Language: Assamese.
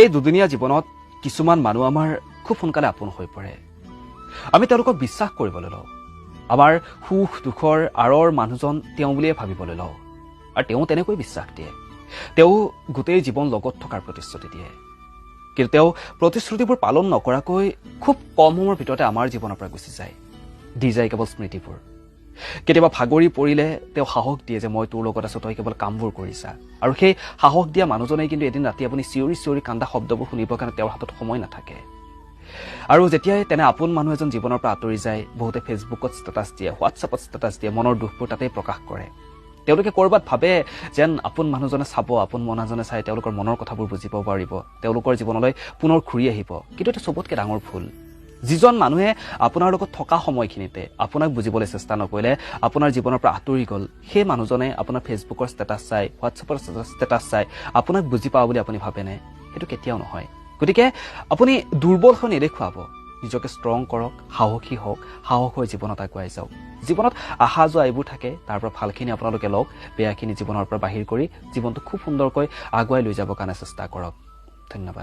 এই দুদিনীয়া জীৱনত কিছুমান মানুহ আমাৰ খুব সোনকালে আপোন হৈ পৰে। আমি তেওঁলোকক বিশ্বাস কৰিবলৈ লওঁ। আমাৰ সুখ দুখৰ আঁৰৰ মানুহজন তেওঁ বুলিয়ে ভাবিবলৈ লওঁ আৰু তেওঁ তেনেকৈ বিশ্বাস দিয়ে। তেওঁ গোটেই জীৱন লগত থকাৰ প্ৰতিশ্ৰুতি দিয়ে, কিন্তু তেওঁ প্ৰতিশ্ৰুতিবোৰ পালন নকৰাকৈ খুব কম সময়ৰ ভিতৰতে আমাৰ জীৱনৰ পৰা গুচি যায়, দি যায় কেৱল স্মৃতিবোৰ। কেতিয়াবা ভাগৰি পৰিলে তেওঁ সাহস দিয়ে যে মই তোৰ লগত আছো, তই কেৱল কামবোৰ কৰিছা। আৰু সেই সাহস দিয়া মানুহজনে কিন্তু এদিন ৰাতি আপুনি চিঞৰি চিঞৰি কান্দা শব্দবোৰ শুনিবৰ কাৰণে তেওঁৰ হাতত সময় নাথাকে। আৰু যেতিয়াই তেনে আপোন মানুহ এজন জীৱনৰ পৰা আঁতৰি যায়, বহুতে ফেচবুকত ষ্টেটাছ দিয়ে, হোৱাটছএপত ষ্টেটাছ দিয়ে, মনৰ দুখবোৰ তাতেই প্ৰকাশ কৰে। তেওঁলোকে ক'ৰবাত ভাবে যেন আপোন মানুহজনে চাব, আপোন মানুহজনে চাই তেওঁলোকৰ মনৰ কথাবোৰ বুজিব পাৰিব, তেওঁলোকৰ জীৱনলৈ পুনৰ ঘূৰি আহিব। কিন্তু এটা চবতকৈ ডাঙৰ ভুল, যিজন মানুহে আপোনাৰ লগত থকা সময়খিনিতে আপোনাক বুজিবলৈ চেষ্টা নকৰিলে, আপোনাৰ জীৱনৰ পৰা আঁতৰি গ'ল, সেই মানুহজনে আপোনাৰ ফেচবুকৰ ষ্টেটাছ চাই, হোৱাটছএপৰ ষ্টেটাছ চাই আপোনাক বুজি পাব বুলি আপুনি ভাবেনে? সেইটো কেতিয়াও নহয়। গতিকে আপুনি দুৰ্বল হৈ নেদেখুৱাব, নিজকে ষ্ট্ৰং কৰক, সাহসী হওক, সাহস হৈ জীৱনত আগুৱাই যাওক। জীৱনত আহা যোৱা এইবোৰ থাকে, তাৰ পৰা ভালখিনি আপোনালোকে লওক, বেয়াখিনি জীৱনৰ পৰা বাহিৰ কৰি জীৱনটো খুব সুন্দৰকৈ আগুৱাই লৈ যাবৰ কাৰণে চেষ্টা কৰক। ধন্যবাদ।